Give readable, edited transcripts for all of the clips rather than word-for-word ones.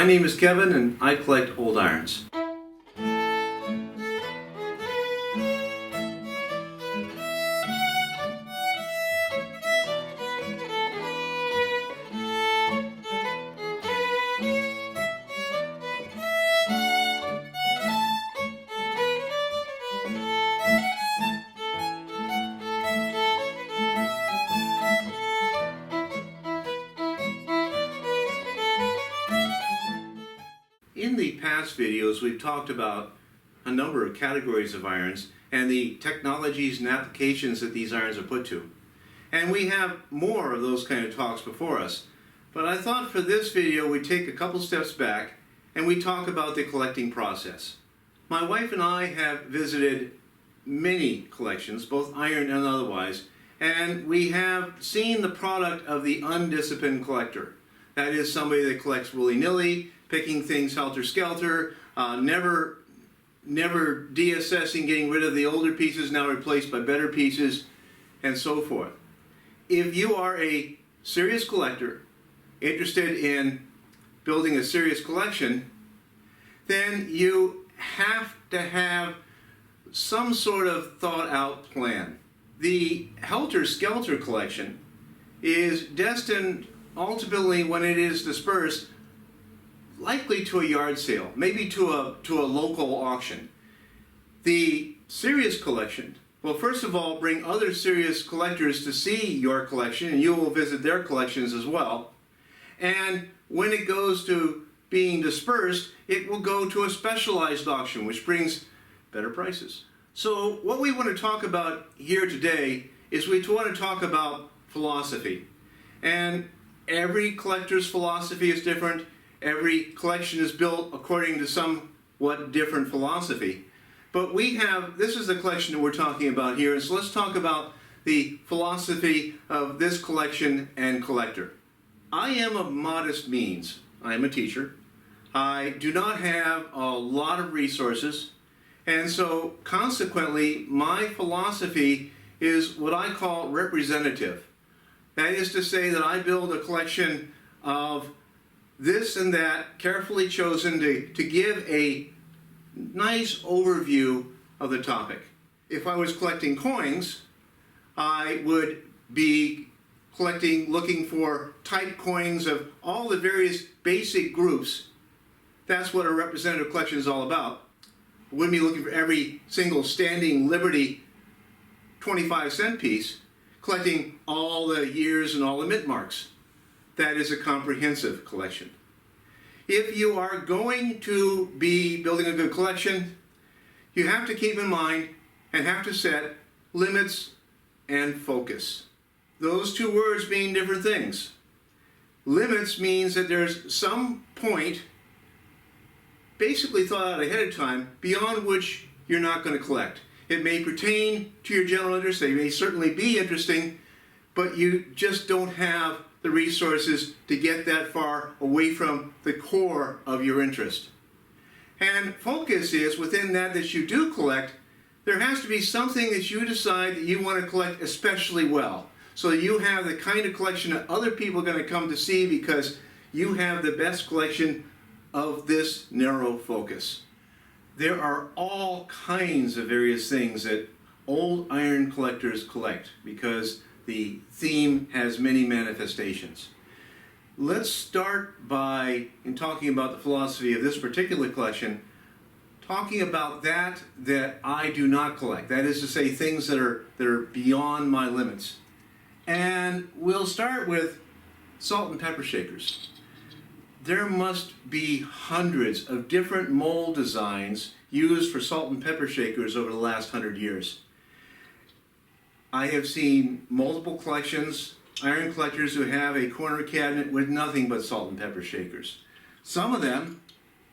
My name is Kevin and I collect old irons. In the past videos, we've talked about a number of categories of irons and the technologies and applications that these irons are put to. And we have more of those kind of talks before us. But I thought for this video we'd take a couple steps back and we talk about the collecting process. My wife and I have visited many collections, both iron and otherwise, and we have seen the product of the undisciplined collector. That is somebody that collects willy-nilly, picking things helter-skelter, never deassessing, getting rid of the older pieces, now replaced by better pieces, and so forth. If you are a serious collector, interested in building a serious collection, then you have to have some sort of thought-out plan. The helter-skelter collection is destined ultimately, when it is dispersed, likely to a yard sale, maybe to a local auction. The serious collection will first of all bring other serious collectors to see your collection, and you will visit their collections as well. And when it goes to being dispersed, it will go to a specialized auction, which brings better prices. So what we want to talk about here today is we want to talk about philosophy. And every collector's philosophy is different. Every collection is built according to somewhat different philosophy. But this is the collection that we're talking about here, and so let's talk about the philosophy of this collection and collector. I am of modest means. I am a teacher. I do not have a lot of resources, and so consequently my philosophy is what I call representative. That is to say that I build a collection of this and that, carefully chosen to give a nice overview of the topic. If I was collecting coins, I would be looking for type coins of all the various basic groups. That's what a representative collection is all about. I wouldn't be looking for every single standing Liberty 25-cent piece, collecting all the years and all the mint marks. That is a comprehensive collection. If you are going to be building a good collection, you have to keep in mind and have to set limits and focus. Those two words mean different things. Limits means that there's some point basically thought out ahead of time beyond which you're not going to collect. It may pertain to your general interest, they may certainly be interesting, but you just don't have the resources to get that far away from the core of your interest. And focus is within that you do collect, there has to be something that you decide that you want to collect especially well. So that you have the kind of collection that other people are going to come to see because you have the best collection of this narrow focus. There are all kinds of various things that old iron collectors collect because the theme has many manifestations. Let's start by, in talking about the philosophy of this particular collection, talking about that I do not collect. That is to say, things that are beyond my limits. And we'll start with salt and pepper shakers. There must be hundreds of different mold designs used for salt and pepper shakers over the last 100 years. I have seen multiple collections, iron collectors who have a corner cabinet with nothing but salt and pepper shakers. Some of them,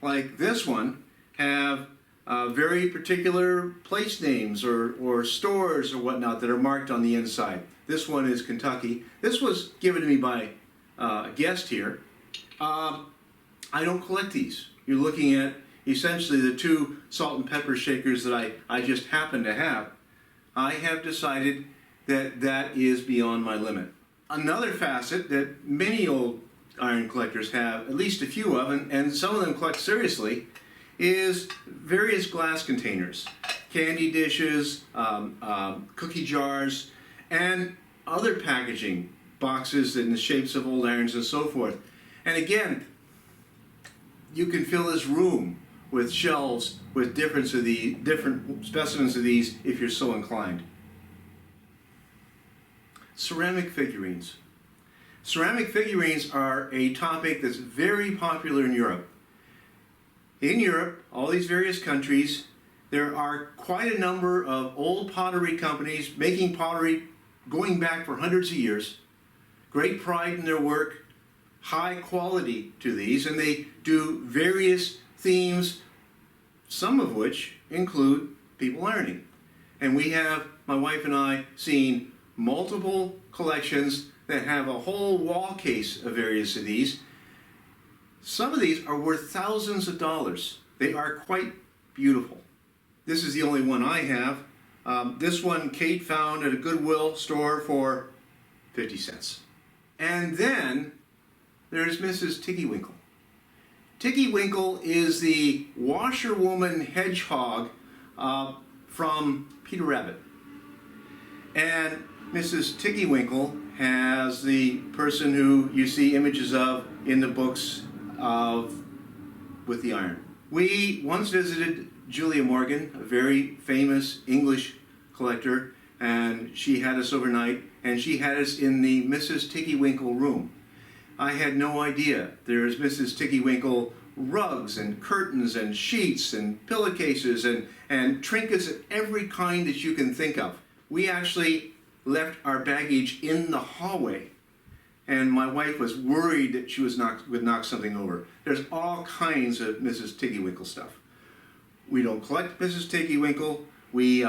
like this one, have very particular place names or stores or whatnot that are marked on the inside. This one is Kentucky. This was given to me by a guest here. I don't collect these. You're looking at essentially the two salt and pepper shakers that I just happen to have. I have decided that is beyond my limit. Another facet that many old iron collectors have at least a few of, and some of them collect seriously, is various glass containers, candy dishes, cookie jars, and other packaging, boxes in the shapes of old irons and so forth. And again, you can fill this room with shelves with different specimens of these if you're so inclined. Ceramic figurines. Ceramic figurines are a topic that's very popular in Europe. In Europe, all these various countries, there are quite a number of old pottery companies making pottery going back for hundreds of years. Great pride in their work, high quality to these, and they do various themes, some of which include people ironing. And we have, my wife and I, seen multiple collections that have a whole wall case of various of these. Some of these are worth thousands of dollars. They are quite beautiful. This is the only one I have. This one Kate found at a Goodwill store for 50 cents. And then there's Mrs. Tiggywinkle. Tiggywinkle is the washerwoman hedgehog from Peter Rabbit. And Mrs. Tiggywinkle has the person who you see images of in the books with the iron. We once visited Julia Morgan, a very famous English collector, and she had us overnight, and she had us in the Mrs. Tiggywinkle room. I had no idea. There's Mrs. Tiggywinkle rugs and curtains and sheets and pillowcases and trinkets of every kind that you can think of. We actually left our baggage in the hallway, and my wife was worried that she would knock something over. There's all kinds of Mrs. Tiggywinkle stuff. We don't collect Mrs. Tiggywinkle. We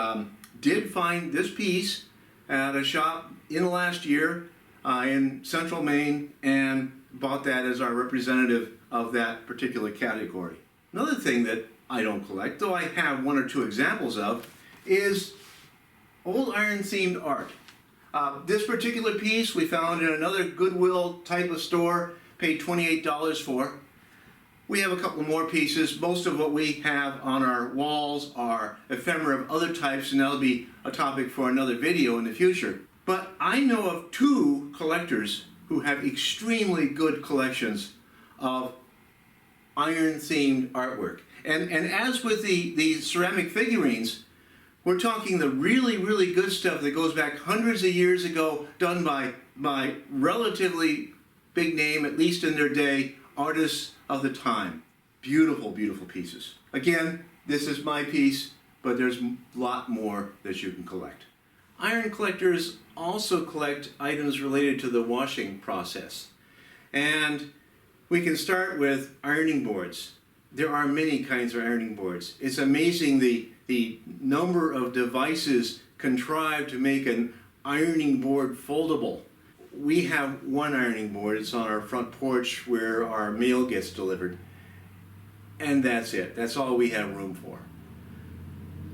did find this piece at a shop in the last year in Central Maine and bought that as our representative of that particular category. Another thing that I don't collect, though I have one or two examples of, is old iron themed art. This particular piece we found in another Goodwill type of store, paid $28 for. We have a couple more pieces. Most of what we have on our walls are ephemera of other types, and that'll be a topic for another video in the future. But I know of two collectors who have extremely good collections of iron-themed artwork. And as with the ceramic figurines, we're talking the really, really good stuff that goes back hundreds of years ago, done by relatively big name, at least in their day, artists of the time. Beautiful, beautiful pieces. Again, this is my piece, but there's a lot more that you can collect. Iron collectors also collect items related to the washing process. And we can start with ironing boards. There are many kinds of ironing boards. It's amazing the number of devices contrived to make an ironing board foldable. We have one ironing board. It's on our front porch where our mail gets delivered. And that's it. That's all we have room for.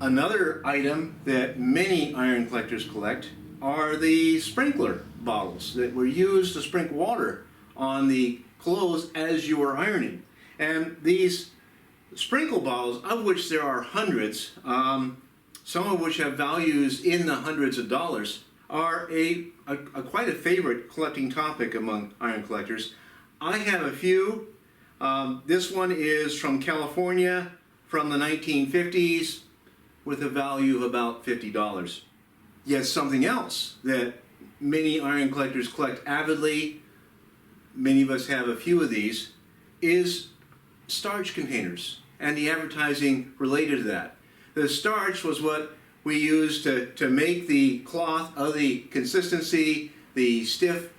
Another item that many iron collectors collect are the sprinkler bottles that were used to sprinkle water on the clothes as you were ironing. And these sprinkle bottles, of which there are hundreds, some of which have values in the hundreds of dollars, are quite a favorite collecting topic among iron collectors. I have a few. This one is from California from the 1950s with a value of about $50. Yet something else that many iron collectors collect avidly, many of us have a few of these, is starch containers and the advertising related to that. The starch was what we used to make the cloth of the consistency, the stiff,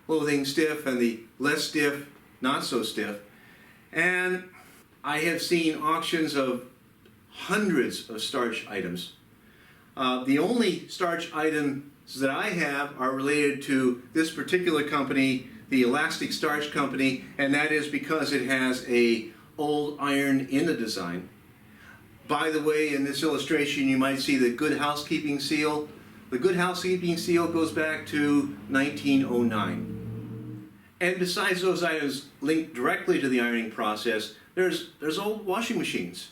clothing stiff, and the less stiff, not so stiff. And I have seen auctions of hundreds of starch items. The only starch items that I have are related to this particular company, the Elastic Starch Company, and that is because it has a old iron in the design. By the way, in this illustration you might see the Good Housekeeping seal. The Good Housekeeping seal goes back to 1909. And besides those items linked directly to the ironing process, there's old washing machines.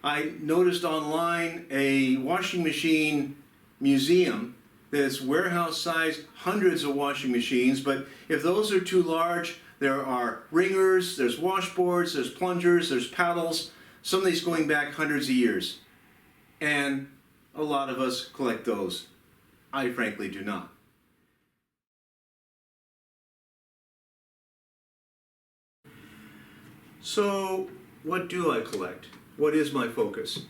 I noticed online a washing machine museum that's warehouse-sized, hundreds of washing machines, but if those are too large, there are wringers, there's washboards, there's plungers, there's paddles, some of these going back hundreds of years. And a lot of us collect those. I frankly do not. So, what do I collect? What is my focus?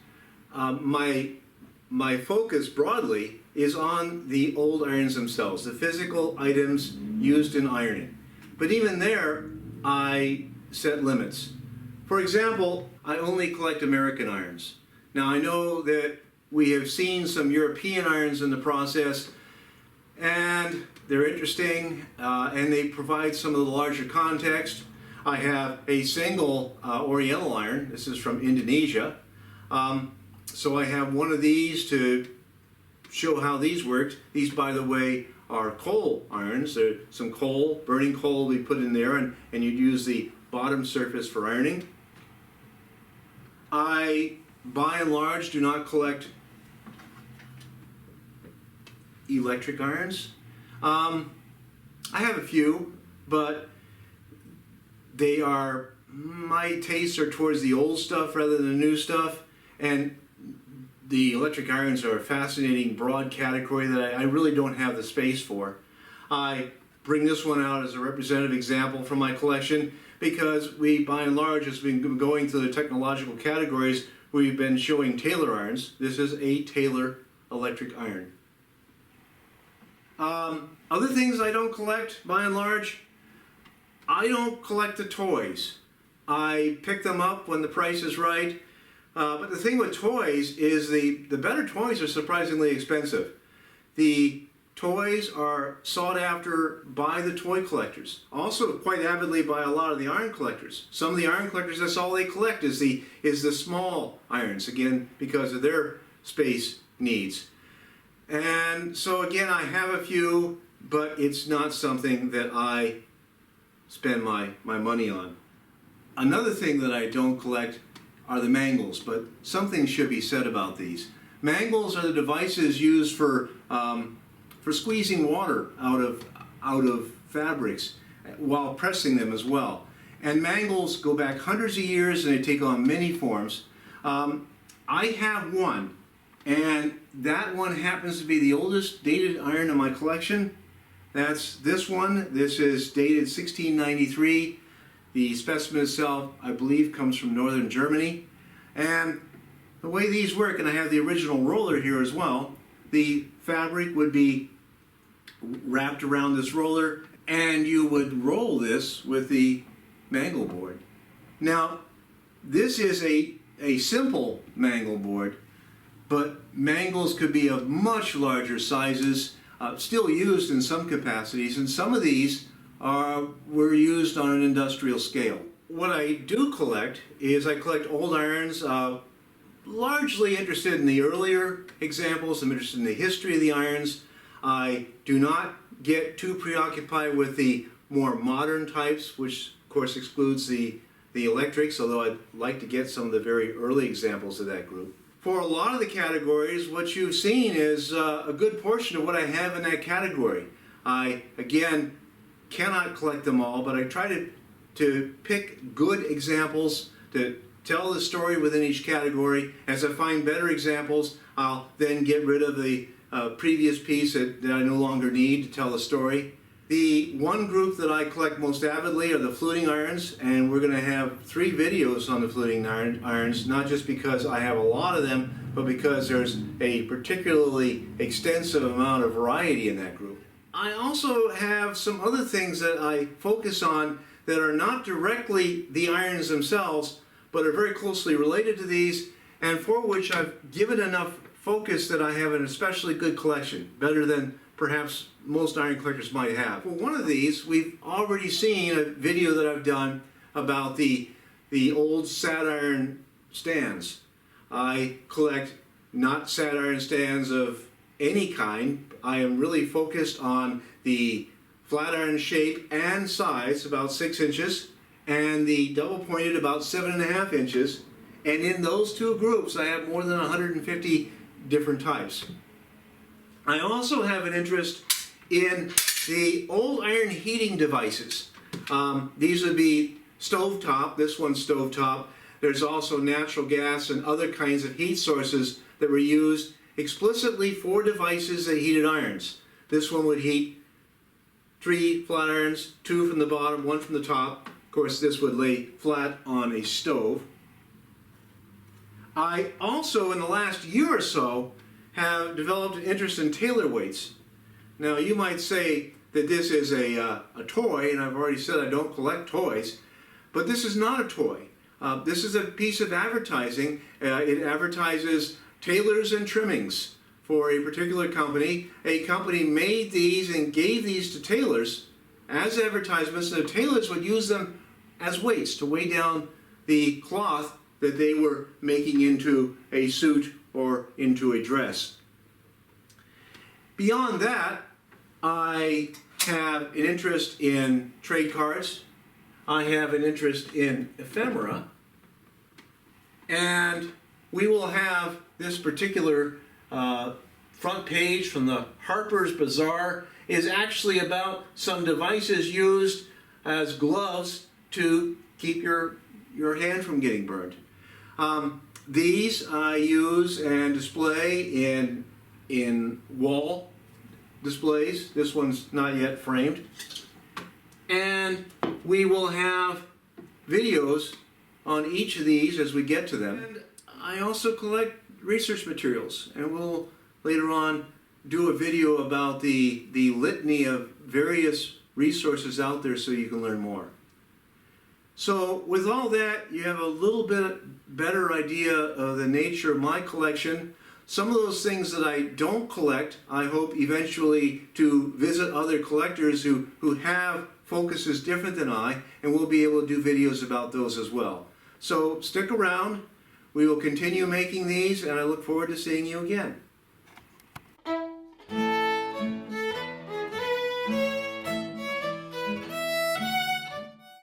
My focus broadly is on the old irons themselves, the physical items used in ironing. But even there, I set limits. For example, I only collect American irons. Now I know that we have seen some European irons in the process, and they're interesting, and they provide some of the larger context. I have a single Oriental iron. This is from Indonesia. So I have one of these to show how these worked. These, by the way, are coal irons. There's some coal, burning coal we put in there, and you'd use the bottom surface for ironing. I, by and large, do not collect electric irons. I have a few, but they are, my tastes are towards the old stuff rather than the new stuff, and the electric irons are a fascinating broad category that I really don't have the space for. I bring this one out as a representative example from my collection because we, by and large, as we've been going through the technological categories, we've been showing Taylor irons. This is a Taylor electric iron. Other things I don't collect, by and large, I don't collect the toys. I pick them up when the price is right. But the thing with toys is the better toys are surprisingly expensive. The toys are sought after by the toy collectors, also quite avidly by a lot of the iron collectors. Some of the iron collectors, that's all they collect is the small irons, again, because of their space needs. And so again, I have a few, but it's not something that I spend my money on. Another thing that I don't collect are the mangles, but something should be said about these. Mangles are the devices used for squeezing water out of fabrics while pressing them as well. And mangles go back hundreds of years and they take on many forms. I have one, and that one happens to be the oldest dated iron in my collection. That's this one. This is dated 1693. The specimen itself, I believe, comes from northern Germany. And the way these work, and I have the original roller here as well, the fabric would be wrapped around this roller, and you would roll this with the mangle board. Now, this is a simple mangle board, but mangles could be of much larger sizes, still used in some capacities, and some of these were used on an industrial scale. What I do collect is I collect old irons, largely interested in the earlier examples. I'm interested in the history of the irons. I do not get too preoccupied with the more modern types, which of course excludes the electrics, although I'd like to get some of the very early examples of that group. For a lot of the categories, what you've seen is a good portion of what I have in that category. I, again, cannot collect them all, but I try to pick good examples to tell the story within each category. As I find better examples, I'll then get rid of the previous piece that I no longer need to tell the story. The one group that I collect most avidly are the fluting irons, and we're going to have 3 videos on the fluting irons, not just because I have a lot of them, but because there's a particularly extensive amount of variety in that group. I also have some other things that I focus on that are not directly the irons themselves, but are very closely related to these, and for which I've given enough focus that I have an especially good collection, better than perhaps most iron collectors might have. For one of these, we've already seen a video that I've done about the old sat iron stands. I collect not sat iron stands of any kind. I am really focused on the flat iron shape and size, about 6 inches, and the double pointed about 7.5 inches. And in those two groups, I have more than 150 different types. I also have an interest in the old iron heating devices. These would be stovetop. This one's stovetop. There's also natural gas and other kinds of heat sources that were used explicitly for devices that heated irons. This one would heat 3 flat irons, 2 from the bottom, 1 from the top. Of course, this would lay flat on a stove. I also, in the last year or so, have developed an interest in tailor weights. Now, you might say that this is a toy, and I've already said I don't collect toys, but this is not a toy. This is a piece of advertising. It advertises tailors and trimmings for a particular company. A company made these and gave these to tailors as advertisements, and the tailors would use them as weights to weigh down the cloth that they were making into a suit or into a dress. Beyond that, I have an interest in trade cards. I have an interest in ephemera. And we will have this particular front page from the Harper's Bazaar is actually about some devices used as gloves to keep your hand from getting burned. These I use and display in wall displays. This one's not yet framed. And we will have videos on each of these as we get to them. And I also collect research materials, and we'll later on do a video about the litany of various resources out there so you can learn more. So with all that, you have a little bit better idea of the nature of my collection. Some of those things that I don't collect, I hope eventually to visit other collectors who have focuses different than I, and we'll be able to do videos about those as well. So stick around. We will continue making these, and I look forward to seeing you again.